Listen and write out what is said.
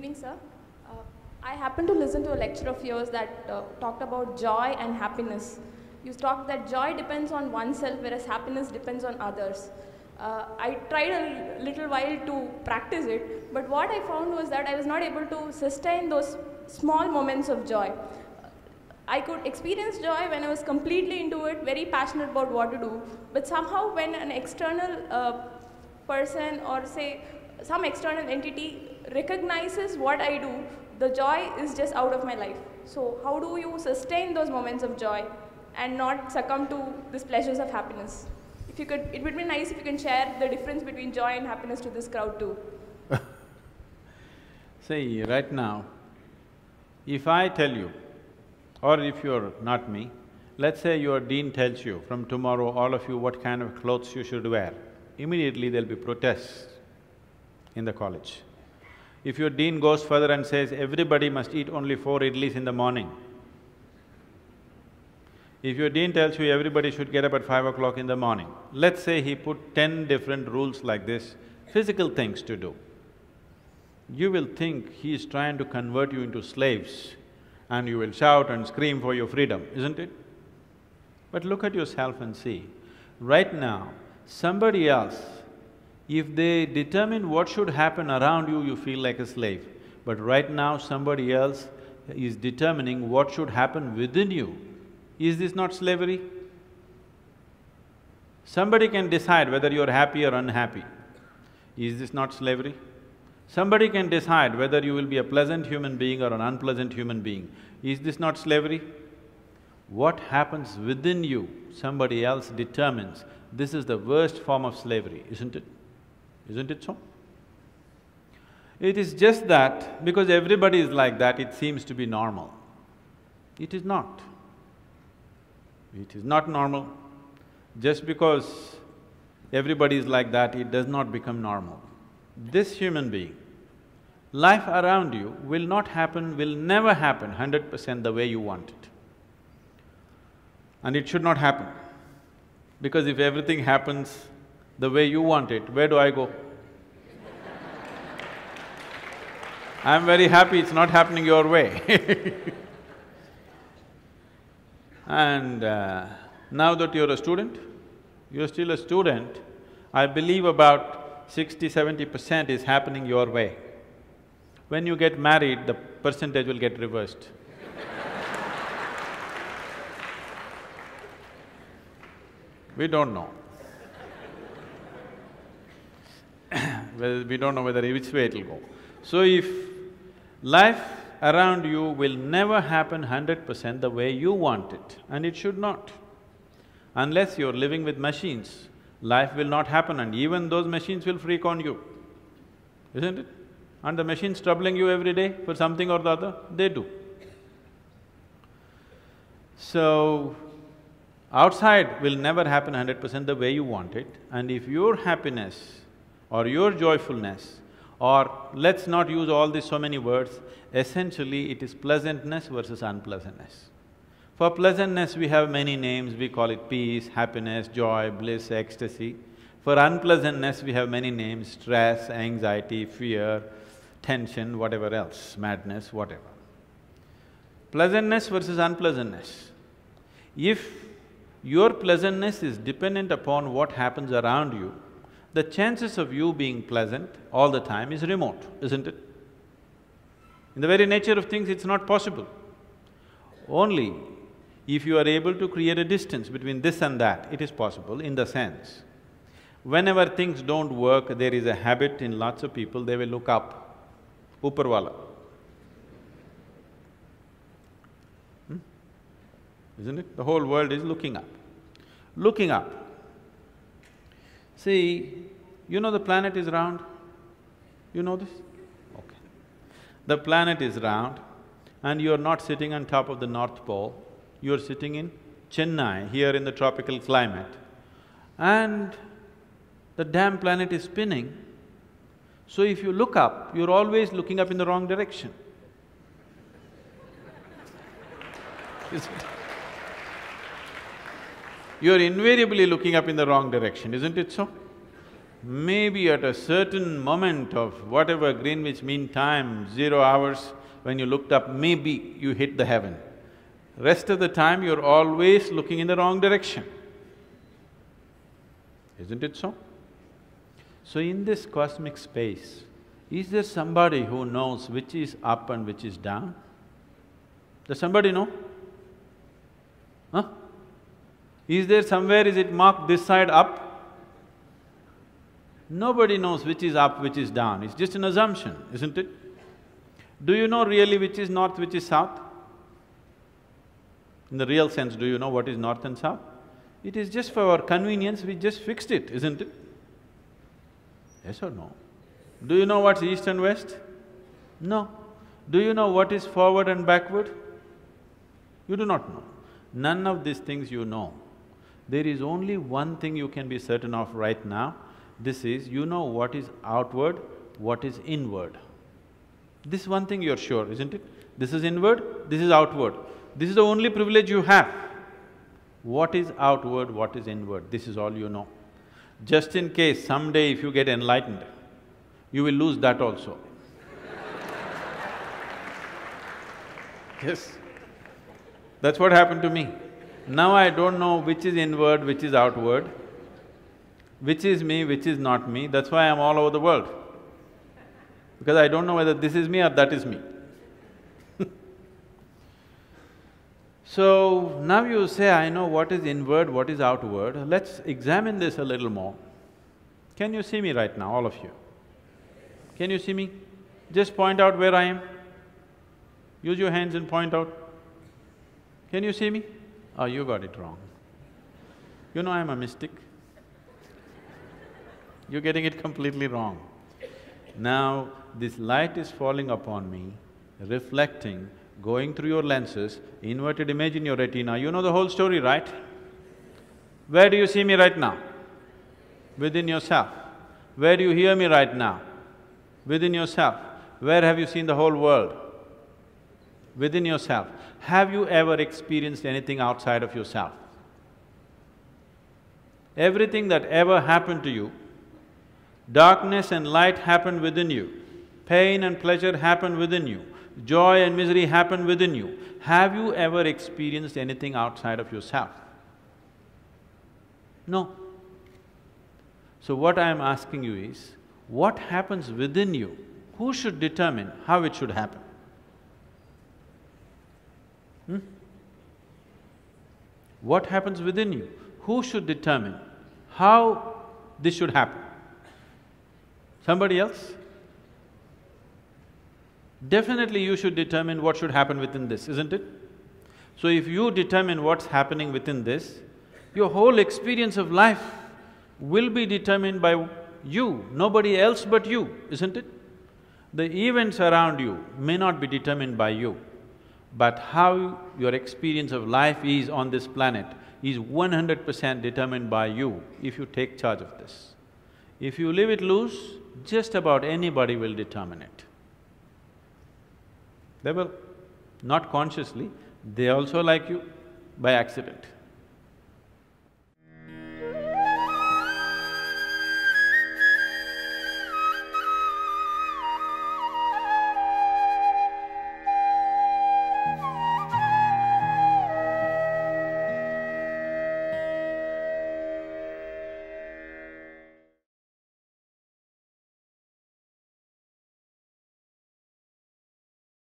evening, sir. Uh, I happened to listen to a lecture of yours that talked about joy and happiness. You talked that joy depends on oneself, whereas happiness depends on others. I tried a little while to practice it, but what I found was that I was not able to sustain those small moments of joy. I could experience joy when I was completely into it, very passionate about what to do, but somehow when an external person or say some external entity recognizes what I do, the joy is just out of my life. So how do you sustain those moments of joy and not succumb to these pleasures of happiness? If you could, it would be nice if you can share the difference between joy and happiness to this crowd too. See, right now, if I tell you, or if you're not me, let's say your dean tells you, from tomorrow all of you what kind of clothes you should wear, immediately there'll be protests in the college. If your dean goes further and says, everybody must eat only 4 idlis in the morning, if your dean tells you everybody should get up at 5 o'clock in the morning, let's say he put 10 different rules like this, physical things to do, you will think he is trying to convert you into slaves and you will shout and scream for your freedom, isn't it? But look at yourself and see, right now, somebody else, if they determine what should happen around you, you feel like a slave. But right now, somebody else is determining what should happen within you. Is this not slavery? Somebody can decide whether you're happy or unhappy. Is this not slavery? Somebody can decide whether you will be a pleasant human being or an unpleasant human being. Is this not slavery? What happens within you, somebody else determines. This is the worst form of slavery, isn't it? Isn't it so? It is just that because everybody is like that, it seems to be normal. It is not. It is not normal. Just because everybody is like that, it does not become normal. This human being, life around you will not happen, will never happen 100% the way you want it. And it should not happen. Because if everything happens the way you want it, where do I go? I'm very happy it's not happening your way. And now that you're a student, you're still a student, I believe about 60–70% is happening your way. When you get married, the percentage will get reversed. We don't know. Well, we don't know whether which way it'll go. So if life around you will never happen 100% the way you want it, and it should not. Unless you're living with machines, life will not happen and even those machines will freak on you, isn't it? And the machines troubling you every day for something or the other, they do. So, outside will never happen 100% the way you want it, and if your happiness or your joyfulness, or let's not use all these so many words, essentially it is pleasantness versus unpleasantness. For pleasantness we have many names, we call it peace, happiness, joy, bliss, ecstasy. For unpleasantness we have many names, stress, anxiety, fear, tension, whatever else, madness, whatever. Pleasantness versus unpleasantness. If your pleasantness is dependent upon what happens around you, the chances of you being pleasant all the time is remote, isn't it? In the very nature of things, it's not possible. Only if you are able to create a distance between this and that, it is possible in the sense, whenever things don't work, there is a habit in lots of people, they will look up, upar wala. Isn't it? The whole world is looking up. Looking up. See, you know the planet is round? You know this? Okay. The planet is round and you're not sitting on top of the North Pole, you're sitting in Chennai, here in the tropical climate, and the damn planet is spinning. So if you look up, you're always looking up in the wrong direction. Isn't it? You're invariably looking up in the wrong direction, isn't it so? Maybe at a certain moment of whatever Greenwich Mean Time, 0 hours, when you looked up, maybe you hit the heaven. Rest of the time, you're always looking in the wrong direction. Isn't it so? So in this cosmic space, is there somebody who knows which is up and which is down? Does somebody know? Huh? Is there somewhere, is it marked this side up? Nobody knows which is up, which is down, it's just an assumption, isn't it? Do you know really which is north, which is south? In the real sense, do you know what is north and south? It is just for our convenience, we just fixed it, isn't it? Yes or no? Do you know what's east and west? No. Do you know what is forward and backward? You do not know. None of these things you know. There is only one thing you can be certain of right now. This is, you know what is outward, what is inward. This one thing you're sure, isn't it? This is inward, this is outward. This is the only privilege you have. What is outward, what is inward, this is all you know. Just in case someday if you get enlightened, you will lose that also. Yes, that's what happened to me. Now I don't know which is inward, which is outward, which is me, which is not me, that's why I'm all over the world. Because I don't know whether this is me or that is me. So, now you say, I know what is inward, what is outward, let's examine this a little more. Can you see me right now, all of you? Can you see me? Just point out where I am. Use your hands and point out. Can you see me? Oh, you got it wrong. You know I'm a mystic. You're getting it completely wrong. Now, this light is falling upon me, reflecting, going through your lenses, inverted image in your retina, you know the whole story, right? Where do you see me right now? Within yourself. Where do you hear me right now? Within yourself. Where have you seen the whole world? Within yourself. Have you ever experienced anything outside of yourself? Everything that ever happened to you, darkness and light happened within you, pain and pleasure happened within you, joy and misery happen within you. Have you ever experienced anything outside of yourself? No. So what I am asking you is, what happens within you? Who should determine how it should happen? What happens within you? Who should determine how this should happen? Somebody else? Definitely you should determine what should happen within this, isn't it? So if you determine what's happening within this, your whole experience of life will be determined by you, nobody else but you, isn't it? The events around you may not be determined by you, but how your experience of life is on this planet is 100% determined by you if you take charge of this. If you leave it loose, just about anybody will determine it. They will, not consciously, they also like you by accident.